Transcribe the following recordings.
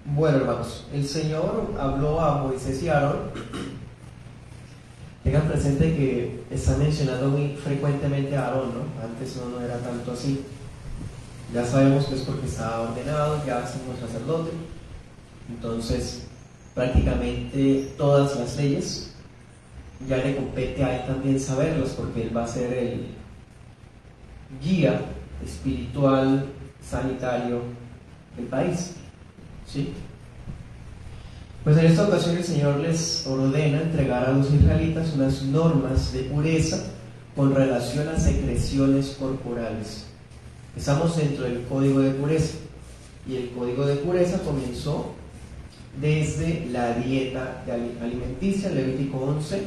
Bueno, hermanos, el Señor habló a Moisés y a Aarón. Tengan presente que está mencionando muy frecuentemente a Aarón, ¿no? Antes no era tanto así. Ya sabemos que es porque está ordenado, ya es un sacerdote. Entonces, prácticamente todas las leyes ya le compete a él también saberlas, porque él va a ser el guía espiritual, sanitario del país. ¿Sí? Pues en esta ocasión el Señor les ordena entregar a los israelitas unas normas de pureza con relación a secreciones corporales. Estamos dentro del código de pureza, y el código de pureza comenzó desde la dieta alimenticia, Levítico 11,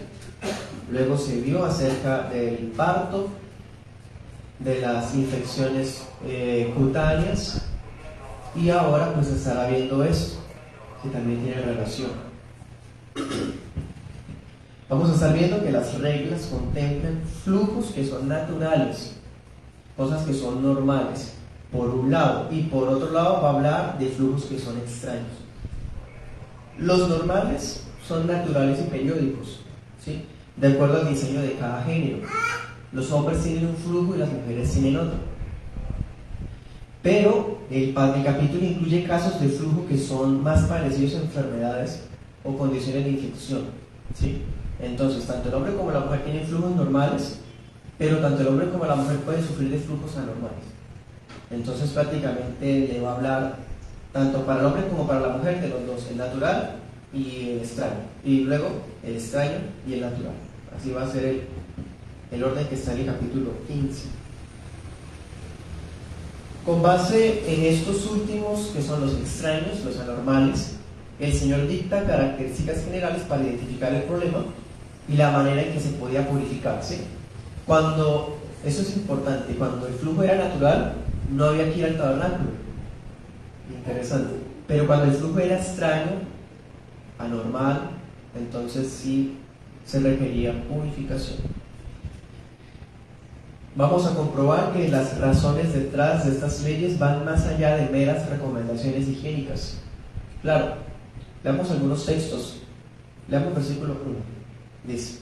luego se vio acerca del parto, de las infecciones cutáneas, y ahora pues estará viendo esto, que también tiene relación. Vamos a estar viendo que las reglas contemplan flujos que son naturales, cosas que son normales, por un lado, y por otro lado va a hablar de flujos que son extraños. Los normales son naturales y periódicos, ¿sí? De acuerdo al diseño de cada género. Los hombres tienen un flujo y las mujeres tienen otro. Pero el capítulo incluye casos de flujo que son más parecidos a enfermedades o condiciones de infección, ¿sí? Entonces, tanto el hombre como la mujer tienen flujos normales, pero tanto el hombre como la mujer pueden sufrir de flujos anormales. Entonces, prácticamente le va a hablar tanto para el hombre como para la mujer de los dos, el natural y el extraño, y luego el extraño y el natural. Así va a ser el orden que está en el capítulo 15. Con base en estos últimos, que son los extraños, los anormales, el Señor dicta características generales para identificar el problema y la manera en que se podía purificarse. Eso es importante, cuando el flujo era natural, no había que ir al tabernáculo. Interesante. Pero cuando el flujo era extraño, anormal, entonces sí se requería purificación. Vamos a comprobar que las razones detrás de estas leyes van más allá de meras recomendaciones higiénicas. Claro, leamos algunos textos. Leamos el versículo 1. Dice: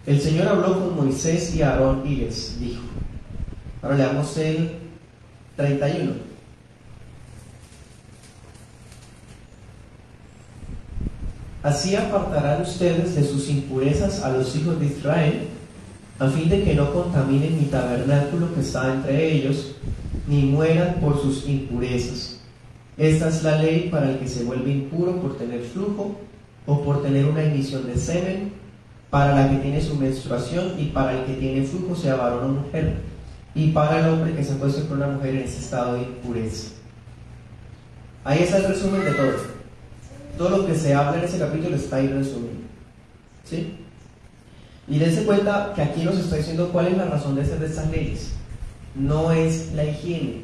el Señor habló con Moisés y Aarón y les dijo. Ahora leamos el 31. Así apartarán ustedes de sus impurezas a los hijos de Israel, a fin de que no contaminen mi tabernáculo que está entre ellos, ni mueran por sus impurezas. Esta es la ley para el que se vuelve impuro por tener flujo o por tener una emisión de semen, para la que tiene su menstruación y para el que tiene flujo, sea varón o mujer, y para el hombre que se acueste con una mujer en ese estado de impureza. Ahí está el resumen de todo. Todo lo que se habla en ese capítulo está ahí resumido, ¿sí? Y dense cuenta que aquí nos está diciendo cuál es la razón de ser de estas leyes. No es la higiene.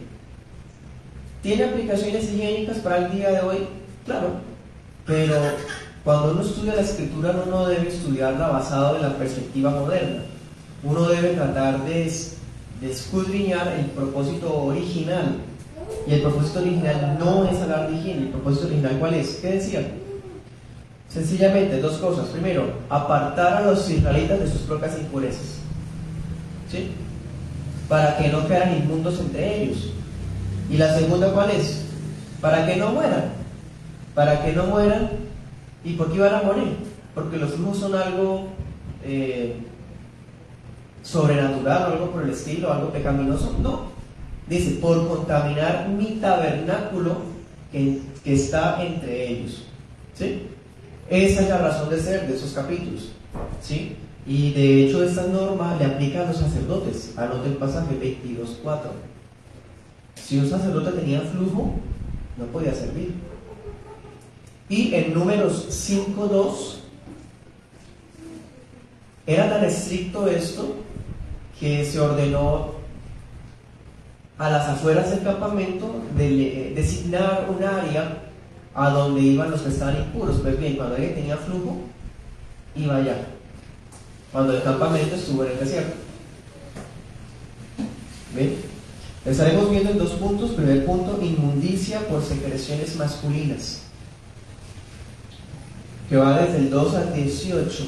¿Tiene aplicaciones higiénicas para el día de hoy? Claro. Pero cuando uno estudia la escritura, uno no debe estudiarla basado en la perspectiva moderna. Uno debe tratar de escudriñar el propósito original. Y el propósito original no es hablar de higiene. ¿El propósito original cuál es? ¿Qué decía? Sencillamente, dos cosas. Primero, apartar a los israelitas de sus propias impurezas, ¿sí? Para que no quedaran inmundos entre ellos. Y la segunda, ¿cuál es? Para que no mueran. Para que no mueran. ¿Y por qué iban a morir? Porque los flujos son algo sobrenatural o algo por el estilo, algo pecaminoso. No. Dice, por contaminar mi tabernáculo que está entre ellos, ¿sí? Esa es la razón de ser de esos capítulos, ¿sí? Y de hecho esta norma le aplica a los sacerdotes. Anote el pasaje 22:4. Si un sacerdote tenía flujo, no podía servir. Y en Números 5:2 era tan estricto esto que se ordenó a las afueras del campamento de designar un área a donde iban los que estaban impuros. Pues bien, cuando alguien tenía flujo, iba allá. Cuando el campamento estuvo en el desierto. ¿Ven? Estaremos viendo en 2 puntos. Primer punto, inmundicia por secreciones masculinas, que va desde el 2 al 18.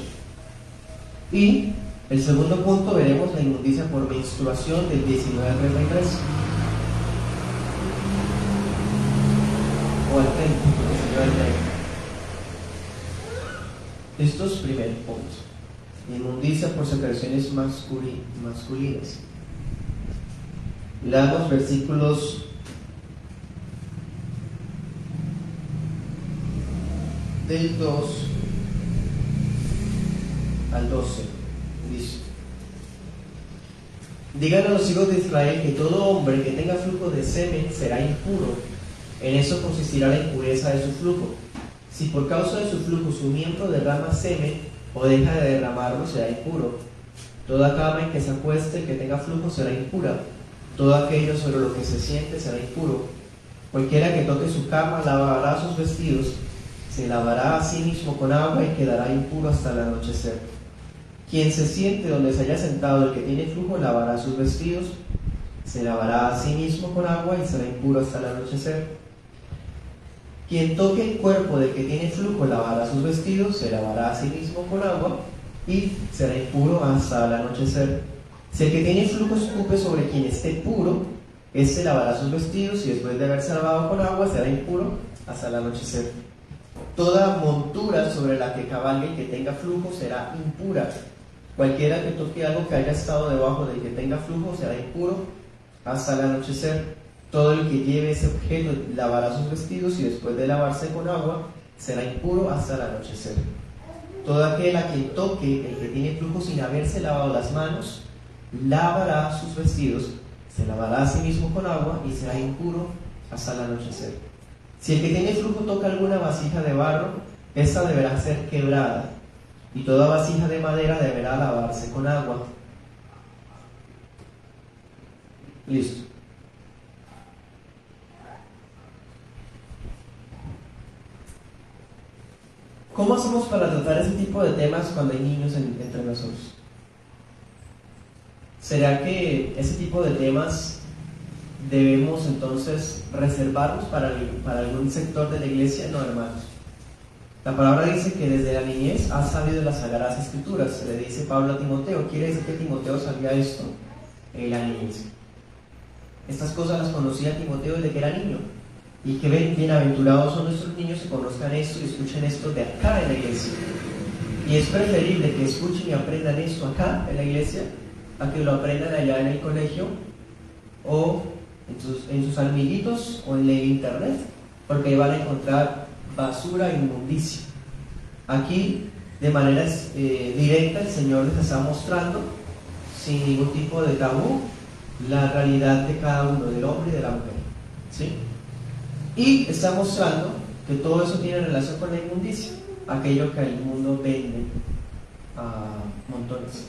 Y el segundo punto, veremos la inmundicia por menstruación del 19 al 33. O al 30, 19 al 30. Estos primer puntos. Inmundicia por secreciones masculinas. Leamos versículos del 2 al 12. Dice: digan a los hijos de Israel que todo hombre que tenga flujo de semen será impuro. En eso consistirá la impureza de su flujo. Si por causa de su flujo su miembro derrama semen o deja de derramarlo, será impuro. Toda cama en que se acueste el que tenga flujo será impura. Todo aquello sobre lo que se siente será impuro. Cualquiera que toque su cama lavará sus vestidos, se lavará a sí mismo con agua y quedará impuro hasta el anochecer. Quien se siente donde se haya sentado el que tiene flujo lavará sus vestidos, se lavará a sí mismo con agua y será impuro hasta el anochecer. Quien toque el cuerpo del que tiene flujo lavará sus vestidos, se lavará a sí mismo con agua y será impuro hasta el anochecer. Si el que tiene flujo escupe sobre quien esté puro, éste lavará sus vestidos y después de haberse lavado con agua será impuro hasta el anochecer. Toda montura sobre la que cabalgue el que tenga flujo será impura. Cualquiera que toque algo que haya estado debajo del que tenga flujo será impuro hasta el anochecer. Todo el que lleve ese objeto lavará sus vestidos y después de lavarse con agua será impuro hasta el anochecer. Todo aquel a quien toque el que tiene flujo sin haberse lavado las manos lavará sus vestidos, se lavará a sí mismo con agua y será impuro hasta el anochecer. Si el que tiene flujo toca alguna vasija de barro, esta deberá ser quebrada, y toda vasija de madera deberá lavarse con agua. Listo. ¿Cómo hacemos para tratar ese tipo de temas cuando hay niños entre nosotros? ¿Será que ese tipo de temas debemos entonces reservarlos para algún sector de la iglesia? No, hermanos. La palabra dice que desde la niñez ha sabido las Sagradas Escrituras. Se le dice Pablo a Timoteo. Quiere decir que Timoteo sabía esto en la niñez. Estas cosas las conocía Timoteo desde que era niño. Y que bienaventurados son nuestros niños que conozcan esto y escuchen esto de acá en la iglesia. Y es preferible que escuchen y aprendan esto acá en la iglesia a que lo aprendan allá en el colegio o en sus amiguitos o en el internet, porque ahí van a encontrar basura e inmundicia. Aquí, de manera directa, el Señor les está mostrando, sin ningún tipo de tabú, la realidad de cada uno, del hombre y de la mujer, ¿sí? Y está mostrando que todo eso tiene relación con la inmundicia, aquello que el mundo vende a montones.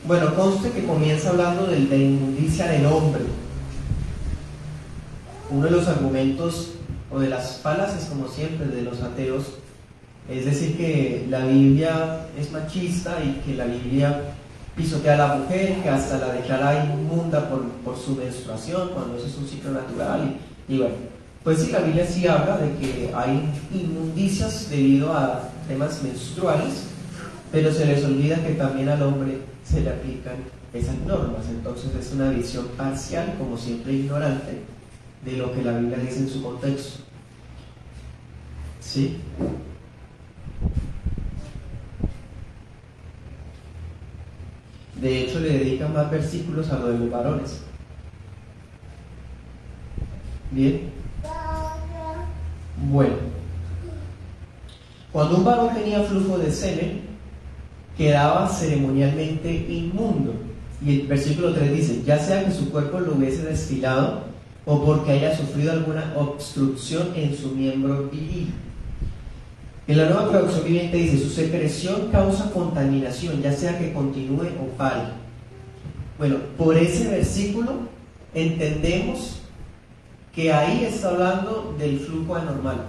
Bueno, conste que comienza hablando de la inmundicia del hombre. Uno de los argumentos o de las falacias, como siempre, de los ateos, es decir que la Biblia es machista y que la Biblia pisotea a la mujer, que hasta la declara inmunda por su menstruación, cuando eso es un ciclo natural. Y bueno, pues sí, la Biblia sí habla de que hay inmundicias debido a temas menstruales, pero se les olvida que también al hombre se le aplican esas normas. Entonces es una visión parcial, como siempre ignorante, de lo que la Biblia dice en su contexto. ¿Sí? De hecho, le dedican más versículos a lo de los varones. Bien. Bueno. Cuando un varón tenía flujo de semen, quedaba ceremonialmente inmundo. Y el versículo 3 dice: ya sea que su cuerpo lo hubiese desfilado o porque haya sufrido alguna obstrucción en su miembro viril. En la Nueva Traducción Viviente dice: su secreción causa contaminación, ya sea que continúe o pare. Bueno, por ese versículo entendemos que ahí está hablando del flujo anormal,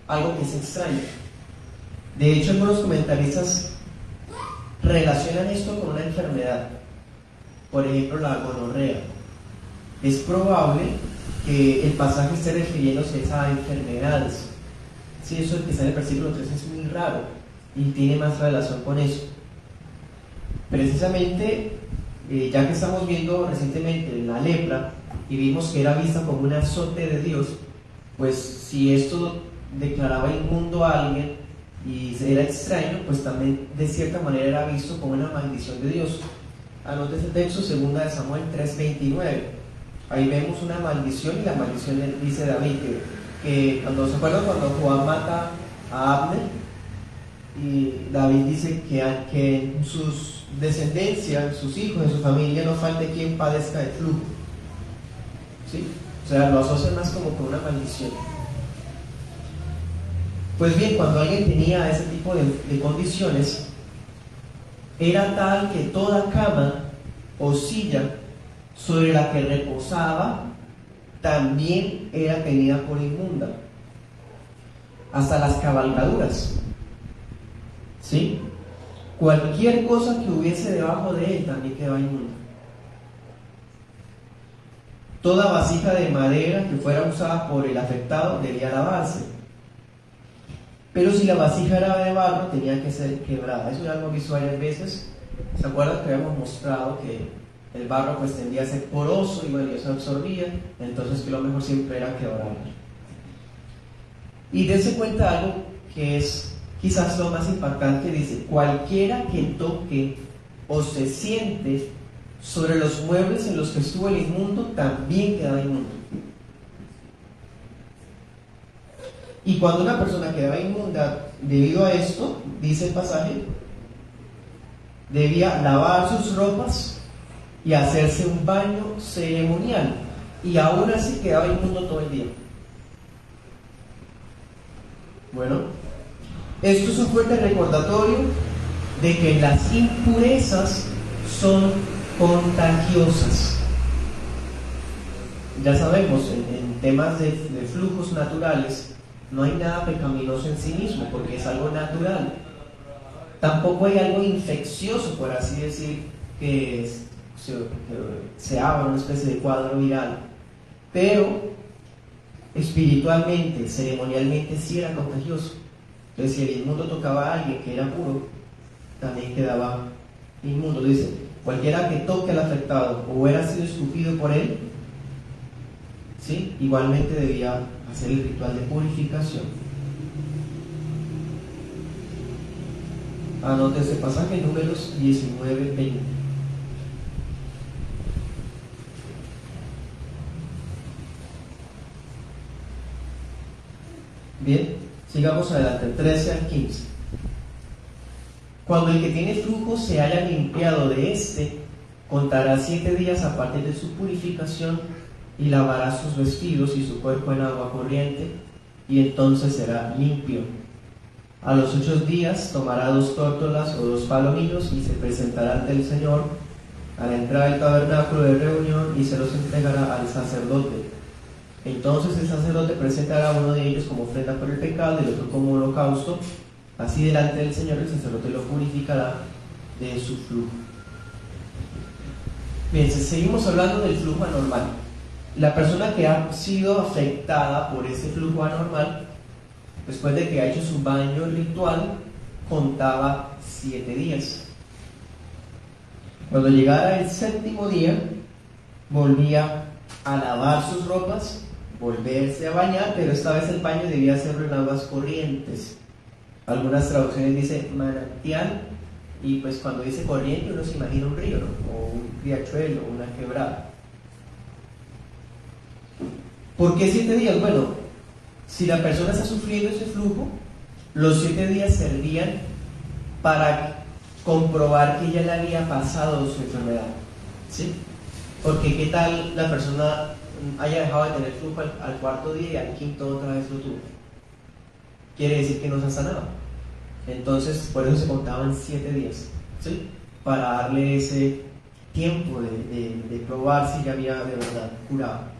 algo que es extraño. De hecho, algunos comentaristas relacionan esto con una enfermedad. por ejemplo la gonorrea. Es probable que el pasaje esté refiriéndose a enfermedades. Sí, eso que está en el versículo 3 es muy raro y tiene más relación con eso. Precisamente, ya que estamos viendo recientemente la lepra y vimos que era vista como un azote de Dios, pues si esto declaraba inmundo a alguien y era extraño, pues también de cierta manera era visto como una maldición de Dios. Anote ese texto, 2 de Samuel 3:29. Ahí vemos una maldición, y la maldición dice David que cuando se acuerdan cuando Joab mata a Abner, y David dice que en sus descendencia, en sus hijos, en su familia no falte quien padezca de flujo. ¿Sí? O sea, lo asocian más como con una maldición. Pues bien, cuando alguien tenía ese tipo de condiciones, era tal que toda cama o silla sobre la que reposaba también era tenida por inmunda, hasta las cabalgaduras. ¿Sí? Cualquier cosa que hubiese debajo de él también quedaba inmunda. Toda vasija de madera que fuera usada por el afectado debía lavarse. Pero si la vasija era de barro, tenía que ser quebrada. Eso ya lo hemos visto varias veces. ¿Se acuerdan que habíamos mostrado que el barro pues tendía a ser poroso y bueno, eso absorbía? Entonces que lo mejor siempre era quebrarlo. Y dense cuenta algo que es quizás lo más impactante. Dice: cualquiera que toque o se siente sobre los muebles en los que estuvo el inmundo también quedaba inmundo. Y cuando una persona quedaba inmunda debido a esto, dice el pasaje, debía lavar sus ropas y hacerse un baño ceremonial, y aún así quedaba inmundo todo el día. Bueno, esto es un fuerte recordatorio de que las impurezas son contagiosas. Ya sabemos, en temas de flujos naturales, no hay nada pecaminoso en sí mismo, porque es algo natural. Tampoco hay algo infeccioso, por así decir, que se abra una especie de cuadro viral. Pero espiritualmente, ceremonialmente, sí era contagioso. Entonces, si el inmundo tocaba a alguien que era puro, también quedaba inmundo. Dice: cualquiera que toque al afectado o hubiera sido escupido por él, ¿sí?, igualmente debía hacer el ritual de purificación. Anote ese pasaje, Números 19:20. Bien, sigamos adelante, 13 al 15. Cuando el que tiene flujo se haya limpiado de éste, contará 7 días a partir de su purificación y lavará sus vestidos y su cuerpo en agua corriente, y entonces será limpio. A los 8 días tomará 2 tórtolas o 2 palomillos y se presentará ante el Señor a la entrada del tabernáculo de reunión y se los entregará al sacerdote. Entonces el sacerdote presentará a uno de ellos como ofrenda por el pecado y el otro como holocausto. Así delante del Señor el sacerdote lo purificará de su flujo. Bien, seguimos hablando del flujo anormal. La persona que ha sido afectada por ese flujo anormal, después de que ha hecho su baño ritual, contaba 7 días. Cuando llegara el 7º día, volvía a lavar sus ropas, volverse a bañar, pero esta vez el baño debía hacerlo en aguas corrientes. Algunas traducciones dicen manantial, y pues cuando dice corriente uno se imagina un río, ¿no?, o un riachuelo, o una quebrada. ¿Por qué 7 días? Bueno, si la persona está sufriendo ese flujo, los 7 días servían para comprobar que ya le había pasado su enfermedad, ¿sí? Porque qué tal la persona haya dejado de tener flujo al 4.º día y al 5.º otra vez lo tuvo. Quiere decir que no se ha sanado. Entonces, por eso se contaban 7 días, ¿sí?, para darle ese tiempo de probar si ya había de verdad curado.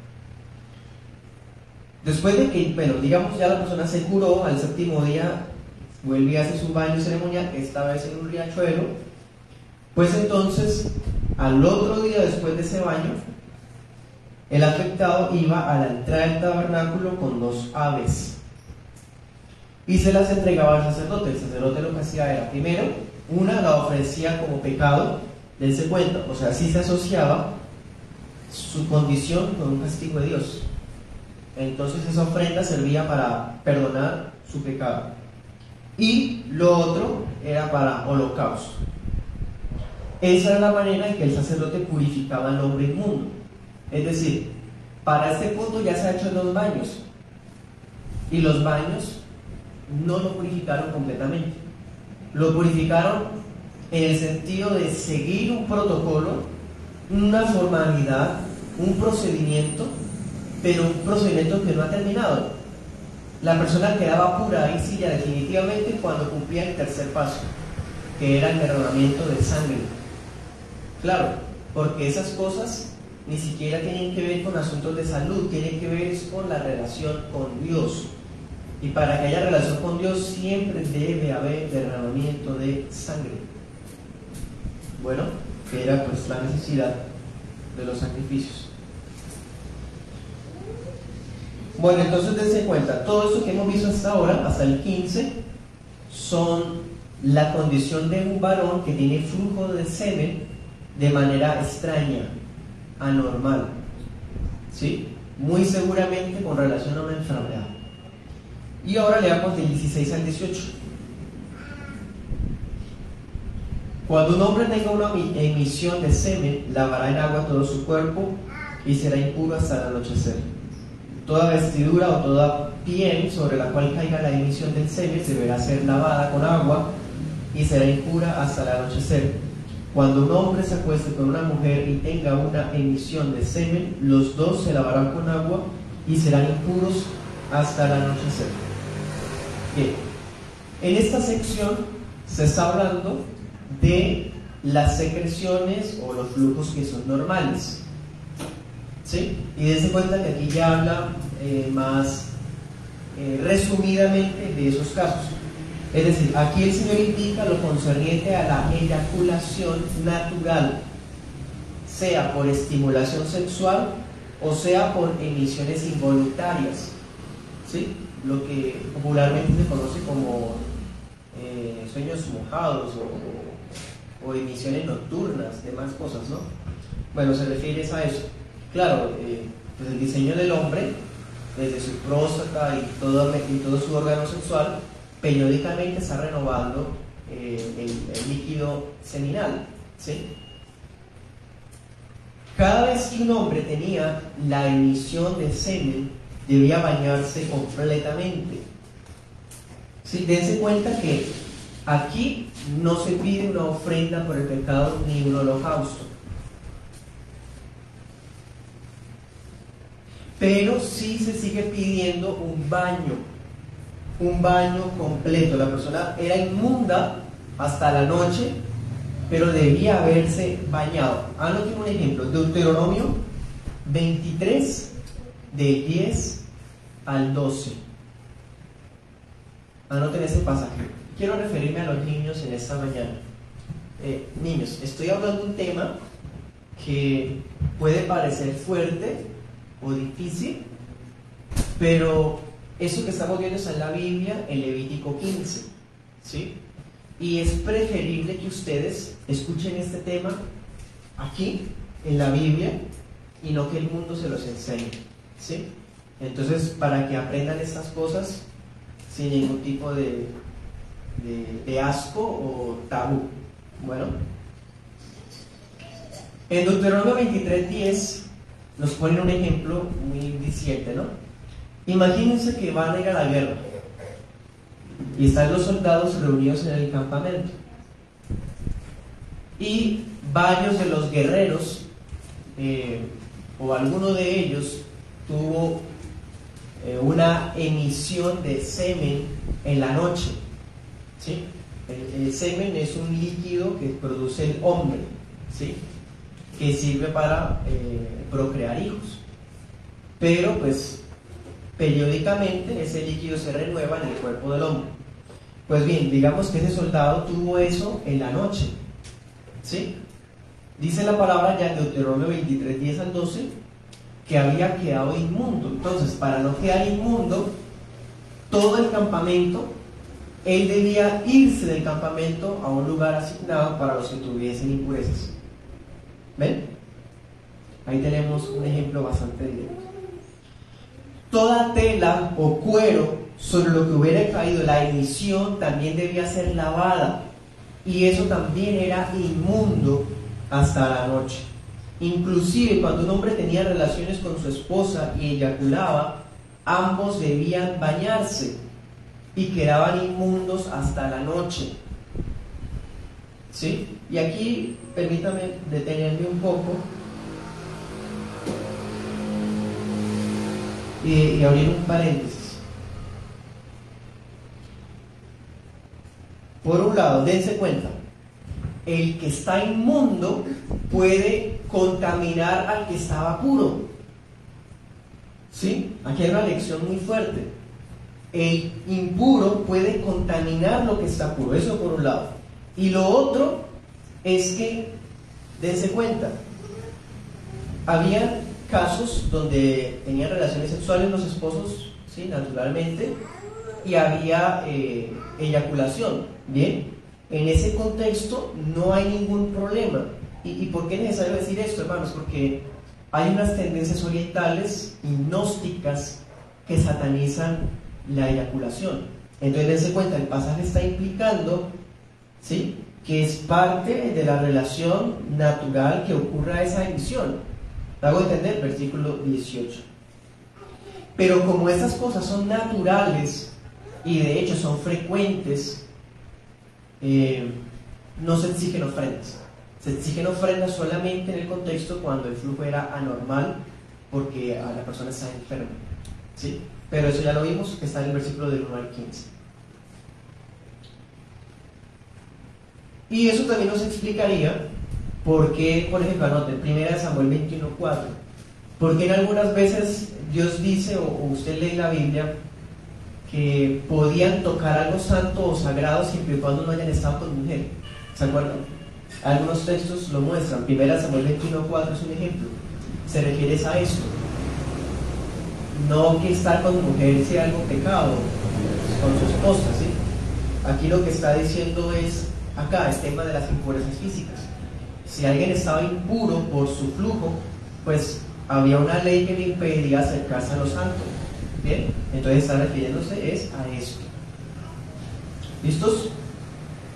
Después de que, bueno, digamos ya la persona se curó, al 7º día vuelve a hacer su baño ceremonial, esta vez en un riachuelo, pues entonces Al otro día después de ese baño, el afectado iba a la entrada del tabernáculo con 2 aves y se las entregaba al sacerdote. El sacerdote lo que hacía era, primero, una la ofrecía como pecado, dense cuenta, o sea, así se asociaba su condición con un castigo de Dios. Entonces esa ofrenda servía para perdonar su pecado. Y lo otro era para holocausto. Esa era la manera en que el sacerdote purificaba al hombre inmundo. Es decir, para este punto ya se ha hecho en los baños. Y los baños no lo purificaron completamente. Lo purificaron en el sentido de seguir un protocolo, una formalidad, un procedimiento, pero un procedimiento que no ha terminado. La persona quedaba pura ahí sí ya definitivamente cuando cumplía el tercer paso, que era el derramamiento de sangre. Claro, porque esas cosas ni siquiera tienen que ver con asuntos de salud, tienen que ver con la relación con Dios. Y para que haya relación con Dios siempre debe haber derramamiento de sangre. Bueno, que era pues la necesidad de los sacrificios. Bueno, entonces dense cuenta, todo esto que hemos visto hasta ahora, hasta el 15, son la condición de un varón que tiene flujo de semen de manera extraña, anormal, ¿sí? Muy seguramente con relación a una enfermedad. Y ahora leamos del 16 al 18. Cuando un hombre tenga una emisión de semen, lavará en agua todo su cuerpo y será impuro hasta el anochecer. Toda vestidura o toda piel sobre la cual caiga la emisión del semen deberá ser lavada con agua y será impura hasta el anochecer. Cuando un hombre se acueste con una mujer y tenga una emisión de semen, los dos se lavarán con agua y serán impuros hasta el anochecer. Bien, en esta sección se está hablando de las secreciones o los flujos que son normales, ¿sí? Y dense cuenta que aquí ya habla más resumidamente de esos casos. Es decir, aquí el Señor indica lo concerniente a la eyaculación natural, sea por estimulación sexual o sea por emisiones involuntarias, ¿sí? Lo que popularmente se conoce como sueños mojados o emisiones nocturnas, demás cosas, ¿no? Bueno, se refiere a eso. Claro, pues el diseño del hombre, desde su próstata y todo su órgano sexual, periódicamente está renovando el líquido seminal, ¿sí? Cada vez que un hombre tenía la emisión de semen, debía bañarse completamente. ¿Sí? Dense cuenta que aquí no se pide una ofrenda por el pecado ni un holocausto, pero sí se sigue pidiendo un baño completo. La persona era inmunda hasta la noche, pero debía haberse bañado. Anoten un ejemplo: Deuteronomio 23, del 10 al 12. Anoten ese pasaje. Quiero referirme a los niños en esta mañana. Niños, estoy hablando de un tema que puede parecer fuerte o difícil, pero eso que estamos viendo está en la Biblia, en Levítico 15, ¿sí? Y es preferible que ustedes escuchen este tema aquí, en la Biblia, y no que el mundo se los enseñe, ¿sí? Entonces, para que aprendan estas cosas sin ningún tipo de asco o tabú. Bueno, en Deuteronomio 23:10 nos ponen un ejemplo muy diciente, ¿no? Imagínense que van a ir a la guerra y están los soldados reunidos en el campamento y varios de los guerreros o alguno de ellos tuvo una emisión de semen en la noche, ¿sí? El semen es un líquido que produce el hombre, ¿sí? Que sirve para procrear hijos, pero pues periódicamente ese líquido se renueva en el cuerpo del hombre. Pues bien, digamos que ese soldado tuvo eso en la noche, ¿sí? Dice la palabra ya en Deuteronomio 23, 10 al 12, que había quedado inmundo. Entonces, para no quedar inmundo, todo el campamento, él debía irse del campamento a un lugar asignado para los que tuviesen impurezas. ¿Ven? Ahí tenemos un ejemplo bastante directo. Toda tela o cuero sobre lo que hubiera caído la emisión también debía ser lavada, y eso también era inmundo hasta la noche. Inclusive cuando un hombre tenía relaciones con su esposa y eyaculaba, ambos debían bañarse y quedaban inmundos hasta la noche. ¿Sí? Y aquí permítame detenerme un poco y abrir un paréntesis. Por un lado, dense cuenta, el que está inmundo puede contaminar al que estaba puro. ¿Sí? Aquí hay una lección muy fuerte. El impuro puede contaminar lo que está puro, eso por un lado. Y lo otro es que, dense cuenta, había casos donde tenían relaciones sexuales los esposos, ¿sí? Naturalmente, y había eyaculación. Bien, en ese contexto no hay ningún problema. ¿Y por qué es necesario decir esto, hermanos? Porque hay unas tendencias orientales y gnósticas que satanizan la eyaculación. Entonces dense cuenta, el pasaje está implicando, ¿sí?, que es parte de la relación natural que ocurra esa emisión. ¿Te hago entender? Versículo 18. Pero como estas cosas son naturales y de hecho son frecuentes, no se exigen ofrendas. Se exigen ofrendas solamente en el contexto cuando el flujo era anormal porque a la persona está enferma, ¿sí? Pero eso ya lo vimos, que está en el versículo del 1 al 15. Y eso también nos explicaría por qué, por ejemplo, anoten, 1 Samuel 21:4, porque en algunas veces Dios dice, o usted lee la Biblia, que podían tocar algo santo o sagrado siempre y cuando no hayan estado con mujer. ¿Se acuerdan? Algunos textos lo muestran. 1 Samuel 21:4 es un ejemplo. Se refiere a esto. No que estar con mujer sea algo pecado, con su esposa, ¿sí? Aquí lo que está diciendo es, acá, el tema de las impurezas físicas. Si alguien estaba impuro por su flujo, pues había una ley que le impedía acercarse a lo santo. Bien, entonces está refiriéndose es a esto. ¿Listos?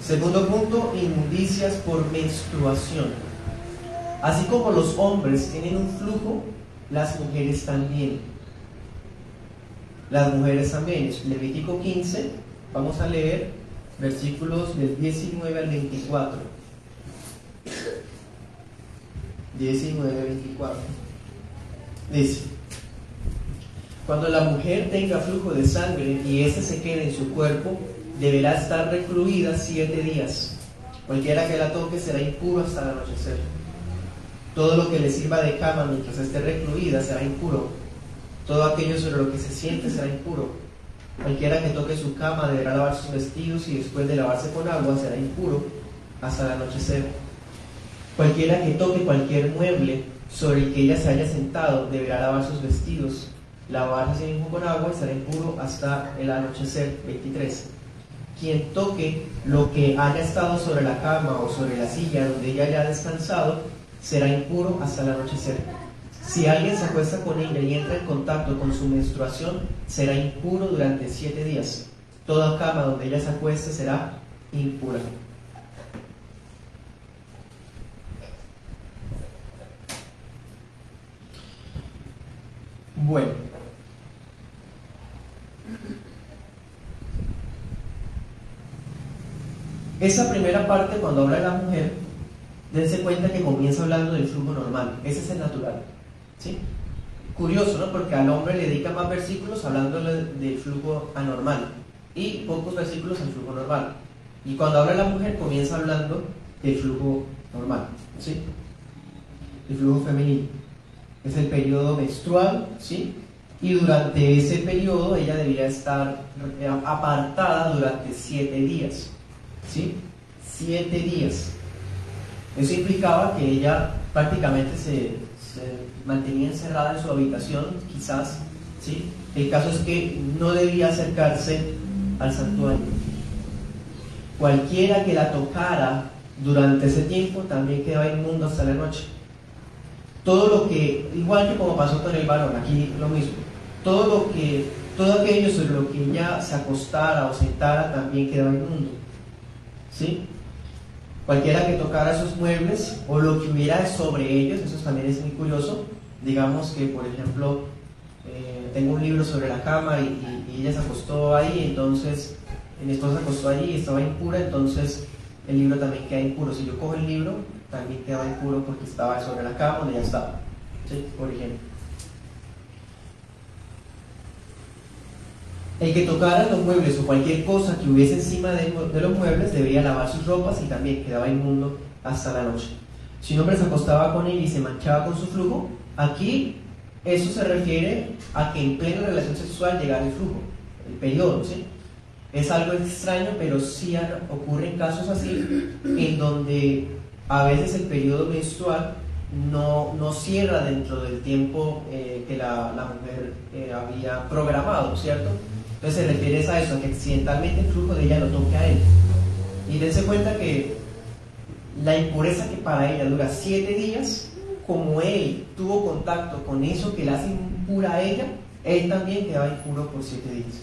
Segundo punto, inmundicias por menstruación. Así como los hombres tienen un flujo, las mujeres también. Las mujeres también. Levítico 15, vamos a leer versículos del 19 al 24. 19 al 24. Dice: cuando la mujer tenga flujo de sangre y éste se quede en su cuerpo, deberá estar recluida 7 días. Cualquiera que la toque será impuro hasta el anochecer. Todo lo que le sirva de cama mientras esté recluida será impuro. Todo aquello sobre lo que se siente será impuro. Cualquiera que toque su cama deberá lavar sus vestidos y después de lavarse con agua será impuro hasta el anochecer. Cualquiera que toque cualquier mueble sobre el que ella se haya sentado deberá lavar sus vestidos, lavarse sí mismo con agua y será impuro hasta el anochecer. 23. Quien toque lo que haya estado sobre la cama o sobre la silla donde ella haya descansado será impuro hasta el anochecer. Si alguien se acuesta con ella y entra en contacto con su menstruación, será impuro durante 7 días. Toda cama donde ella se acueste será impura. Bueno, esa primera parte, cuando habla de la mujer, dense cuenta que comienza hablando del flujo normal. Ese es el natural, ¿sí? Curioso, ¿no? Porque al hombre le dedica más versículos hablando del flujo anormal y pocos versículos al flujo normal. Y cuando habla de la mujer, comienza hablando del flujo normal, ¿sí? El flujo femenino. Es el periodo menstrual, ¿sí? Y durante ese periodo ella debería estar apartada durante 7 días, ¿sí? 7 días. Eso implicaba que ella prácticamente se mantenía encerrada en su habitación, quizás, ¿sí? El caso es que no debía acercarse al santuario. Cualquiera que la tocara durante ese tiempo también quedaba inmundo hasta la noche. Todo lo que, igual que como pasó con el varón, aquí lo mismo, todo aquello sobre lo que ella se acostara o sentara también quedaba inmundo, ¿sí? Cualquiera que tocara esos muebles o lo que hubiera sobre ellos, eso también es muy curioso. Digamos que, por ejemplo, tengo un libro sobre la cama y ella se acostó ahí, entonces mi esposa se acostó allí y estaba impura, entonces el libro también queda impuro. Si yo cojo el libro, también queda impuro porque estaba sobre la cama donde ella estaba, ¿sí? Por ejemplo. El que tocara los muebles o cualquier cosa que hubiese encima de los muebles debía lavar sus ropas y también quedaba inmundo hasta la noche. Si un hombre se acostaba con ella y se manchaba con su flujo, aquí eso se refiere a que en plena relación sexual llegara el flujo, el periodo, ¿sí? Es algo extraño, pero sí ocurren casos así, en donde a veces el periodo menstrual no cierra dentro del tiempo que la mujer había programado, ¿cierto? Entonces se refiere a eso, a que accidentalmente el flujo de ella lo toque a él. Y dense cuenta que la impureza que para ella dura 7 días, como él tuvo contacto con eso que le hace impura a ella, él también quedaba impuro por 7 días.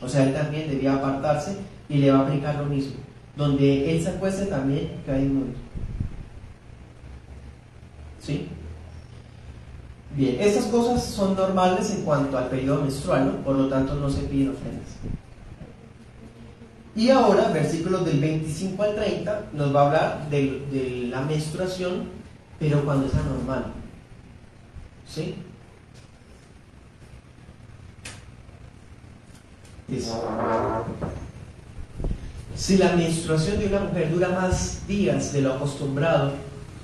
O sea, él también debía apartarse y le va a aplicar lo mismo. Donde él se acueste también queda inmundo. ¿Sí? Bien, estas cosas son normales en cuanto al periodo menstrual, ¿no? Por lo tanto no se piden ofrendas. Y ahora, versículos del 25 al 30, nos va a hablar de la menstruación, pero cuando es anormal. ¿Sí? Si la menstruación de una mujer dura más días de lo acostumbrado,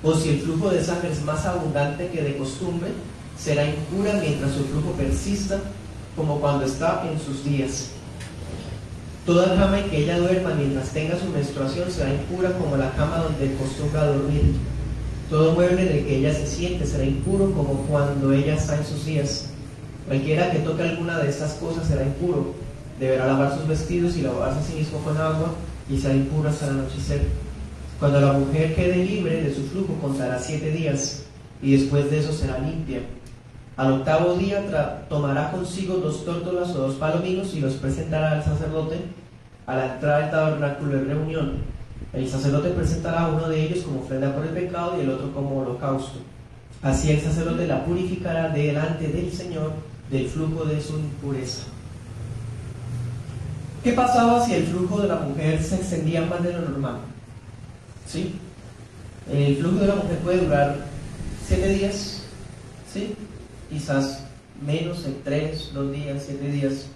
o si el flujo de sangre es más abundante que de costumbre, será impura mientras su flujo persista, como cuando está en sus días. Toda cama en que ella duerma mientras tenga su menstruación será impura como la cama donde acostumbra dormir. Todo mueble en el que ella se siente será impuro como cuando ella está en sus días. Cualquiera que toque alguna de estas cosas será impuro. Deberá lavar sus vestidos y lavarse a sí mismo con agua, y será impuro hasta el anochecer. Cuando la mujer quede libre de su flujo, contará 7 días, y después de eso será limpia. Al 8º día tomará consigo 2 tórtolas o 2 palominos y los presentará al sacerdote a la entrada del tabernáculo de reunión. El sacerdote presentará uno de ellos como ofrenda por el pecado y el otro como holocausto. Así el sacerdote la purificará delante del Señor del flujo de su impureza. ¿Qué pasaba si el flujo de la mujer se extendía más de lo normal? ¿Sí? El flujo de la mujer puede durar 7 días, ¿sí? Quizás menos, en 3, 2 días, 7 días.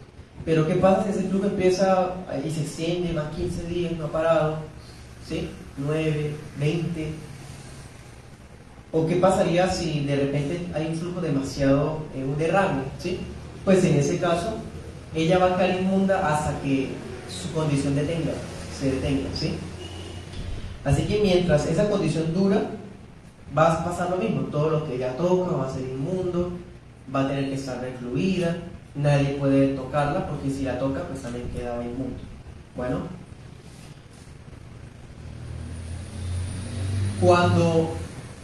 Pero ¿qué pasa si ese flujo empieza y se extiende más 15 días, no ha parado? ¿Sí? 9, 20. ¿O qué pasaría si de repente hay un flujo demasiado, un derrame? ¿Sí? Pues en ese caso, ella va a quedar inmunda hasta que su condición se detenga, ¿sí? Así que mientras esa condición dura, va a pasar lo mismo. Todo lo que ella toca va a ser inmundo, va a tener que estar recluida, nadie puede tocarla porque si la toca, pues también queda inmundo. Bueno, cuando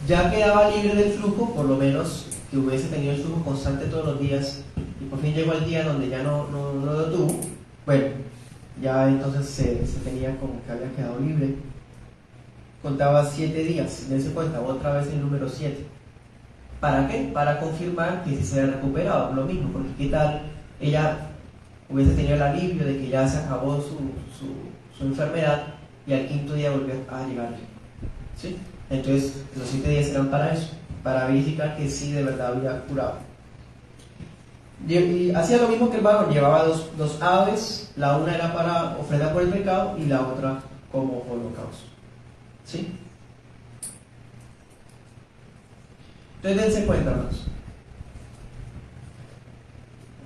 ya quedaba libre del flujo, por lo menos que hubiese tenido el flujo constante todos los días, y por fin llegó el día donde ya no lo tuvo, bueno, ya entonces se tenía como que había quedado libre. Contaba 7 días, dense cuenta, otra vez el número 7. ¿Para qué? Para confirmar que se había recuperado, lo mismo, porque qué tal ella hubiese tenido el alivio de que ya se acabó su enfermedad y al 5.º día volvió a llegar, ¿sí? Entonces los 7 días eran para eso, para verificar que sí de verdad había curado. Y hacía lo mismo que el varón, llevaba dos aves, la una era para ofrenda por el pecado y la otra como holocausto, ¿sí? Entonces dense cuenta, hermanos.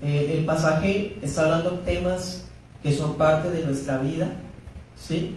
El pasaje está hablando de temas que son parte de nuestra vida, ¿sí?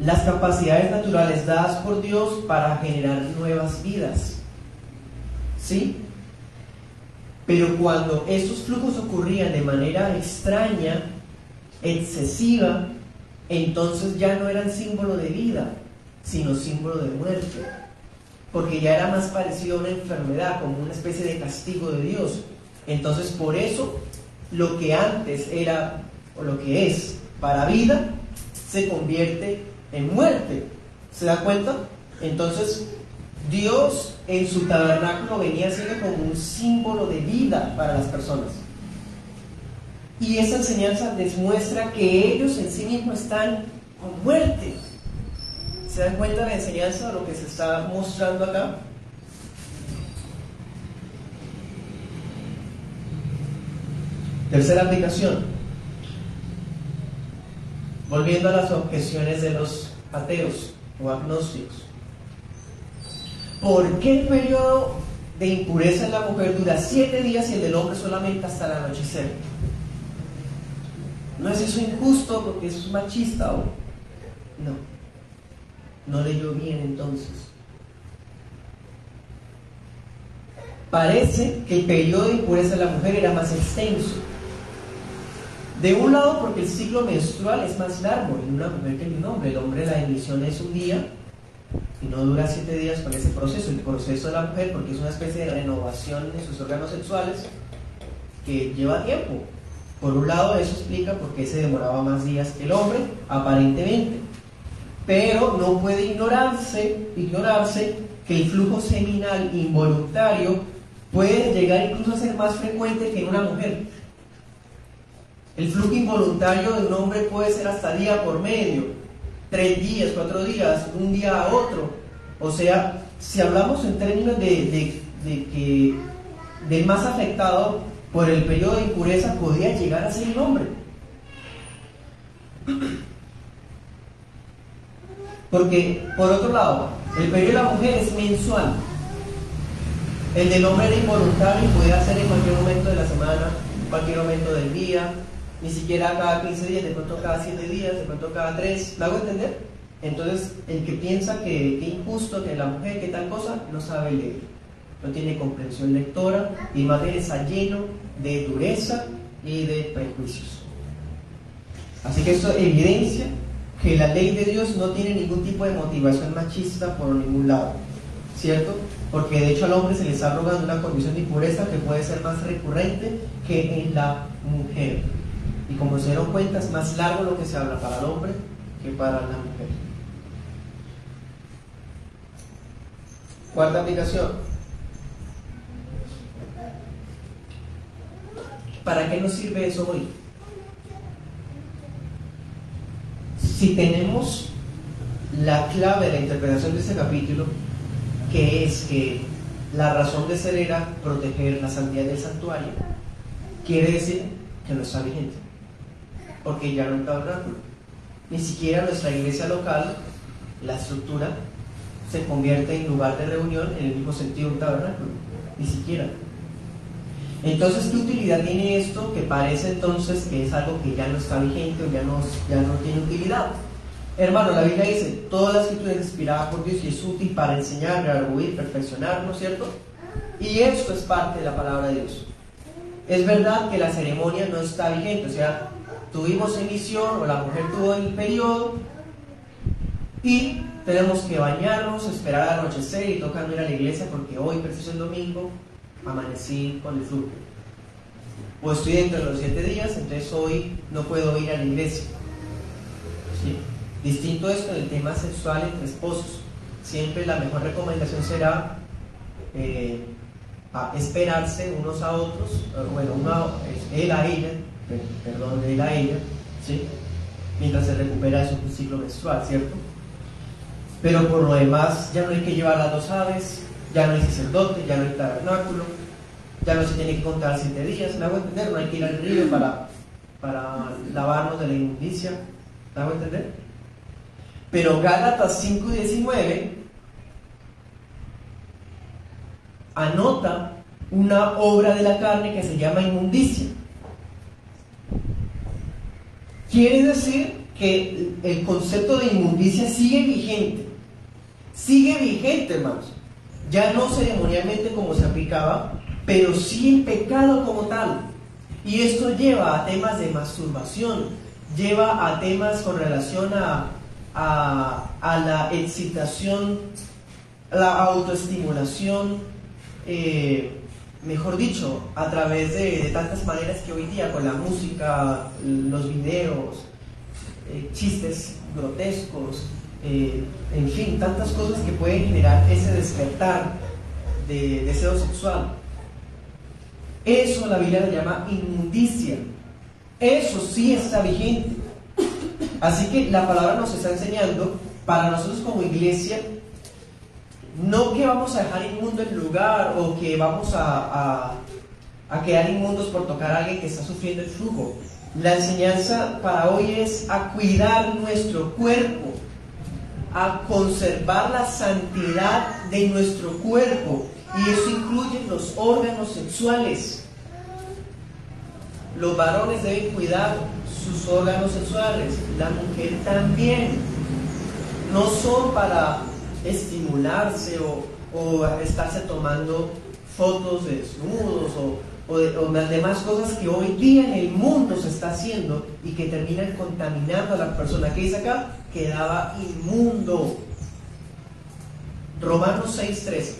las capacidades naturales dadas por Dios para generar nuevas vidas. ¿Sí? Pero cuando estos flujos ocurrían de manera extraña, excesiva, entonces ya no eran símbolo de vida, sino símbolo de muerte, porque ya era más parecido a una enfermedad, como una especie de castigo de Dios. Entonces, por eso, lo que antes era, o lo que es para vida, se convierte en muerte. ¿Se da cuenta? Entonces, Dios en su tabernáculo venía siendo como un símbolo de vida para las personas. Y esa enseñanza les muestra que ellos en sí mismos están con muerte. ¿Se dan cuenta de la enseñanza de lo que se está mostrando acá? Tercera aplicación. Volviendo a las objeciones de los ateos o agnósticos. ¿Por qué el periodo de impureza en la mujer dura 7 días y el del hombre solamente hasta el anochecer? ¿No es eso injusto porque eso es machista o...? No leyó bien entonces. Parece que el periodo de impureza de la mujer era más extenso. De un lado porque el ciclo menstrual es más largo en una mujer que en un hombre. El hombre la emisión es un día y no dura 7 días con ese proceso. El proceso de la mujer, porque es una especie de renovación de sus órganos sexuales que lleva tiempo. Por un lado eso explica por qué se demoraba más días que el hombre, aparentemente. Pero no puede ignorarse que el flujo seminal involuntario puede llegar incluso a ser más frecuente que en una mujer. El flujo involuntario de un hombre puede ser hasta día por medio, 3 días, 4 días, un día a otro. O sea, si hablamos en términos de que del más afectado por el periodo de impureza podría llegar a ser un hombre. Porque, por otro lado, el periodo de la mujer es mensual. El del hombre era involuntario y podía ser en cualquier momento de la semana, en cualquier momento del día, ni siquiera cada 15 días, de pronto cada 7 días, de pronto cada 3. ¿Me hago entender? Entonces, el que piensa que injusto, que la mujer, que tal cosa, no sabe leer. No tiene comprensión lectora y más bien está lleno de dureza y de prejuicios. Así que esto evidencia que la ley de Dios no tiene ningún tipo de motivación machista por ningún lado, ¿cierto? Porque de hecho al hombre se le está rogando una condición de impureza que puede ser más recurrente que en la mujer. Y como se dieron cuenta, es más largo lo que se habla para el hombre que para la mujer. Cuarta aplicación. ¿Para qué nos sirve eso hoy? Si tenemos la clave de la interpretación de este capítulo, que es que la razón de ser era proteger la santidad del santuario, quiere decir que no está vigente, porque ya no hay tabernáculo. Ni siquiera nuestra iglesia local, la estructura, se convierte en lugar de reunión en el mismo sentido de un tabernáculo, ni siquiera. Entonces, ¿qué utilidad tiene esto? Que parece entonces que es algo que ya no está vigente o ya no tiene utilidad. Hermano, la Biblia dice, toda la escritura es inspirada por Dios y es útil para enseñar, redarguir, perfeccionar, ¿no es cierto? Y esto es parte de la palabra de Dios. Es verdad que la ceremonia no está vigente, o sea, tuvimos emisión o la mujer tuvo el periodo y tenemos que bañarnos, esperar al anochecer y toca no ir a la iglesia porque hoy, preciso el domingo, amanecí con el flujo. O estoy dentro de los 7 días, entonces hoy no puedo ir a la iglesia. ¿Sí? Distinto es con el tema sexual entre esposos. Siempre la mejor recomendación será a esperarse unos a otros, él a ella, ¿sí? Mientras se recupera de su ciclo menstrual, ¿cierto? Pero por lo demás ya no hay que llevar las 2 aves, ya no hay sacerdote, ya no hay tabernáculo, ya no se tiene que contar 7 días, ¿me hago entender? No hay que ir al río para lavarnos de la inmundicia, ¿me hago entender? Pero Gálatas 5:19 anota una obra de la carne que se llama inmundicia. Quiere decir que el concepto de inmundicia sigue vigente, hermanos. Ya no ceremonialmente como se aplicaba, pero sí el pecado como tal. Y esto lleva a temas de masturbación, lleva a temas con relación a la excitación, la autoestimulación, mejor dicho, a través de tantas maneras que hoy día con la música, los videos, chistes grotescos, en fin, tantas cosas que pueden generar ese despertar de deseo sexual. Eso la Biblia le llama inmundicia. Eso sí está vigente. Así que la palabra nos está enseñando, para nosotros como iglesia, no que vamos a dejar inmundo el lugar o que vamos a quedar inmundos por tocar a alguien que está sufriendo el flujo. La enseñanza para hoy es a cuidar nuestro cuerpo, a conservar la santidad de nuestro cuerpo, y eso incluye los órganos sexuales. Los varones deben cuidar sus órganos sexuales, la mujer también. No son para estimularse o estarse tomando fotos de desnudos o las demás cosas que hoy día en el mundo se está haciendo y que terminan contaminando a la persona. ¿Qué dice acá? Quedaba inmundo. Romanos 6:13.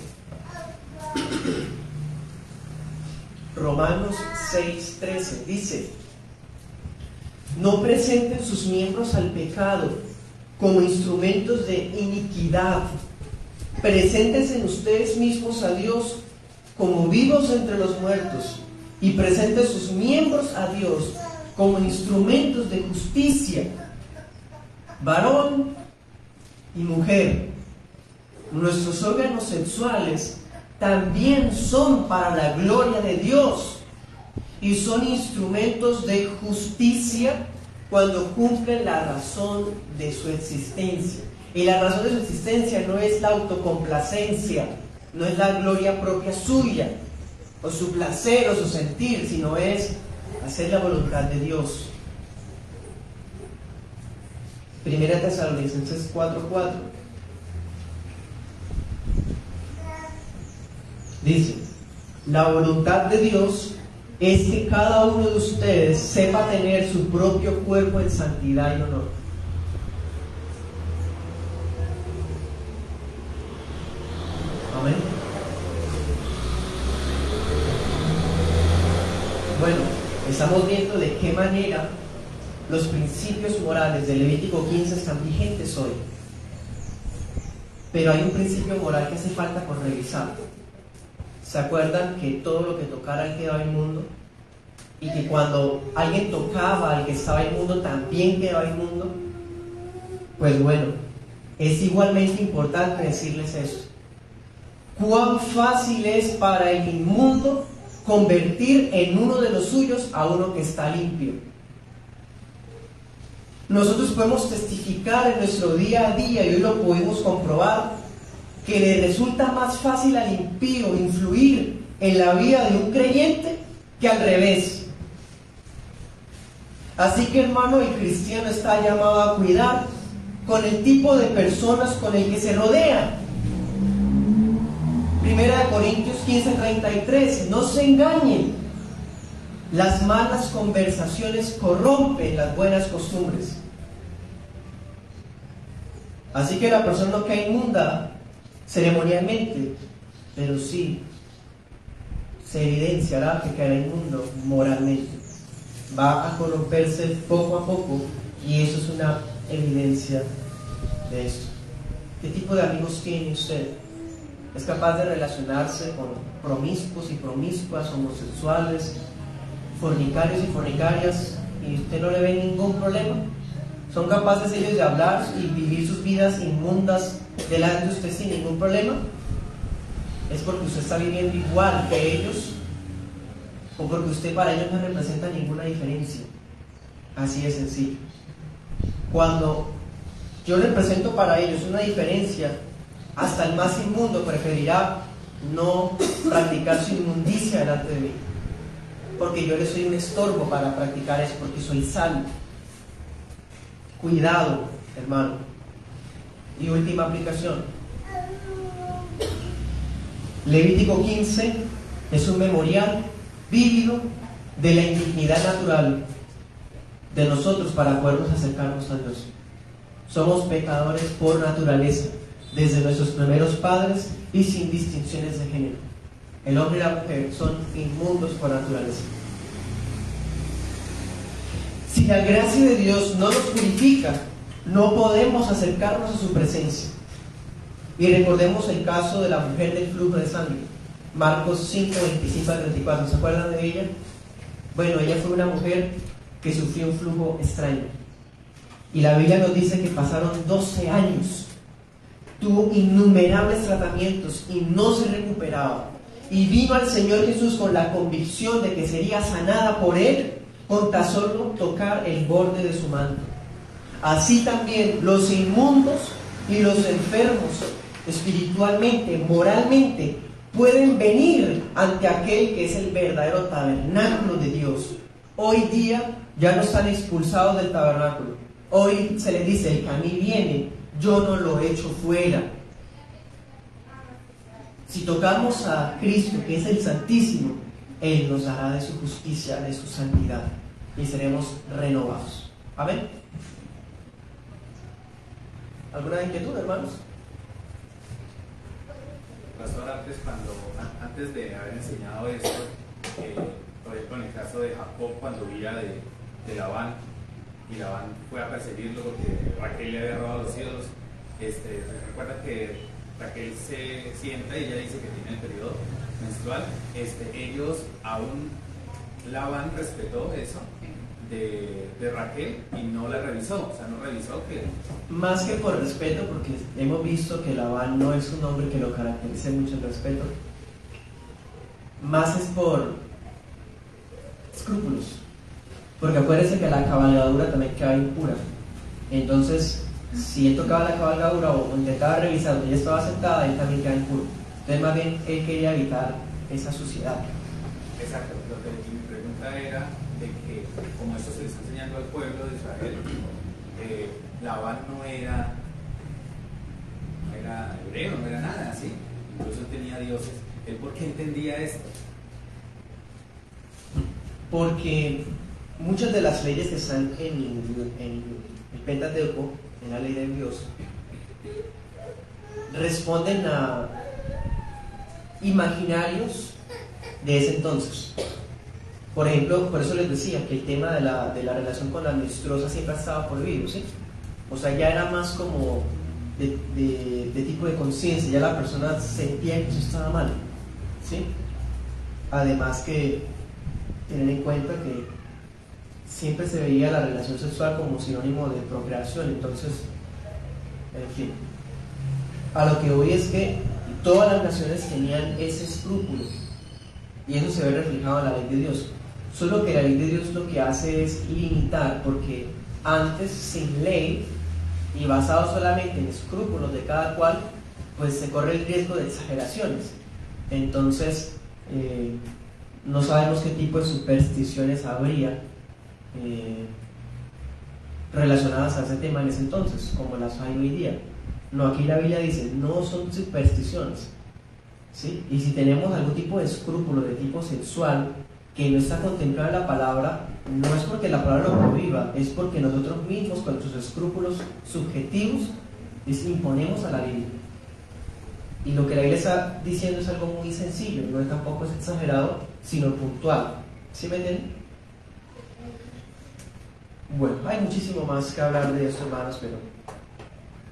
Romanos 6:13 dice: no presenten sus miembros al pecado como instrumentos de iniquidad. Preséntense ustedes mismos a Dios como vivos entre los muertos, y presenten sus miembros a Dios como instrumentos de justicia. Varón y mujer, nuestros órganos sexuales también son para la gloria de Dios y son instrumentos de justicia cuando cumplen la razón de su existencia. Y la razón de su existencia no es la autocomplacencia, no es la gloria propia suya, o su placer o su sentir, sino es hacer la voluntad de Dios. Primera Tesalonicenses 4:4 dice: la voluntad de Dios es que cada uno de ustedes sepa tener su propio cuerpo en santidad y honor. Amén. Bueno, estamos viendo de qué manera los principios morales de Levítico 15 están vigentes hoy. Pero hay un principio moral que hace falta por revisar. ¿Se acuerdan que todo lo que tocara quedaba inmundo? Y que cuando alguien tocaba al que estaba inmundo también quedaba inmundo. Pues bueno, es igualmente importante decirles esto. ¿Cuán fácil es para el inmundo convertir en uno de los suyos a uno que está limpio? Nosotros podemos testificar en nuestro día a día, y hoy lo podemos comprobar, que le resulta más fácil al impío influir en la vida de un creyente que al revés. Así que, hermano, el cristiano está llamado a cuidar con el tipo de personas con el que se rodea. Primera de Corintios 15:33, no se engañen. Las malas conversaciones corrompen las buenas costumbres. Así que la persona no queda inmunda ceremonialmente, pero sí se evidenciará que quedará inmundo moralmente. Va a corromperse poco a poco, y eso es una evidencia de esto. ¿Qué tipo de amigos tiene usted? ¿Es capaz de relacionarse con promiscuos y promiscuas, homosexuales, fornicarios y fornicarias, y usted no le ve ningún problema? ¿Son capaces ellos de hablar y vivir sus vidas inmundas delante de usted sin ningún problema? ¿Es porque usted está viviendo igual que ellos? ¿O porque usted para ellos no representa ninguna diferencia? Así de sencillo. Cuando yo represento para ellos una diferencia, hasta el más inmundo preferirá no practicar su inmundicia delante de mí, porque yo le soy un estorbo para practicar eso, porque soy sal. Cuidado, hermano. Y última aplicación. Levítico 15 es un memorial vívido de la indignidad natural de nosotros para podernos acercarnos a Dios. Somos pecadores por naturaleza, desde nuestros primeros padres y sin distinciones de género. El hombre y la mujer son inmundos por naturaleza. Si la gracia de Dios no nos purifica, no podemos acercarnos a su presencia. Y recordemos el caso de la mujer del flujo de sangre, Marcos 5, 25 al 34. ¿Se acuerdan de ella? Bueno, ella fue una mujer que sufrió un flujo extraño. Y la Biblia nos dice que pasaron 12 años. Tuvo innumerables tratamientos y no se recuperaba. Y vino al Señor Jesús con la convicción de que sería sanada por Él con tan solo tocar el borde de su manto. Así también los inmundos y los enfermos espiritualmente, moralmente, pueden venir ante aquel que es el verdadero tabernáculo de Dios. Hoy día ya no están expulsados del tabernáculo. Hoy se les dice: el que a mí viene, yo no lo echo fuera. Si tocamos a Cristo, que es el Santísimo, Él nos dará de su justicia, de su santidad, y seremos renovados. Amén. ¿Alguna inquietud, hermanos? Pastor, antes de haber enseñado esto, por ejemplo en el caso de Jacob, cuando huía de Labán, y Labán fue a perseguirlo porque Raquel le había robado los ídolos, recuerda que Raquel se sienta y ella dice que tiene el periodo menstrual. Ellos aún, Labán respetó eso de Raquel y no la revisó, o sea, no revisó que... Más que por respeto, porque hemos visto que Labán no es un hombre que lo caracterice mucho el respeto, más es por escrúpulos, porque acuérdense que la cabalgadura también queda impura. Entonces, si él tocaba la cabalgadura o intentaba revisar donde ella estaba sentada, él también queda impuro. Entonces, más bien, él quería evitar esa suciedad. Exacto, lo que mi pregunta era de que, como esto se le está enseñando al pueblo de Israel, Labán no era hebreo, no era nada así, incluso tenía dioses. ¿Él por qué entendía esto? Porque muchas de las leyes que están en el Pentateuco, en la ley de Dios, responden a imaginarios de ese entonces. Por ejemplo, por eso les decía que el tema de la relación con la menstruosa siempre estaba prohibido, ¿sí? O sea, ya era más como de tipo de conciencia, ya la persona sentía que eso estaba mal, ¿sí? Además que tener en cuenta que siempre se veía la relación sexual como sinónimo de procreación. Entonces, en fin, a lo que voy es que todas las naciones tenían ese escrúpulo y eso se ve reflejado en la ley de Dios. Solo que la ley de Dios lo que hace es limitar, porque antes, sin ley y basado solamente en escrúpulos de cada cual, pues se corre el riesgo de exageraciones. Entonces, no sabemos qué tipo de supersticiones habría relacionadas a ese tema en ese entonces, como las hay hoy día. No, aquí la Biblia dice, no son supersticiones, ¿sí? Y si tenemos algún tipo de escrúpulo de tipo sexual que no está contemplado en la palabra, no es porque la palabra lo prohíba, es porque nosotros mismos con nuestros escrúpulos subjetivos les imponemos a la Biblia. Y lo que la Biblia está diciendo es algo muy sencillo, no es tampoco es exagerado, sino puntual. ¿Sí me entienden? Bueno, hay muchísimo más que hablar de esto, hermanos,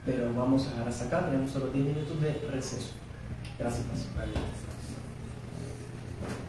pero vamos a dejar hasta acá. Tenemos solo 10 minutos de receso. Gracias. Vale.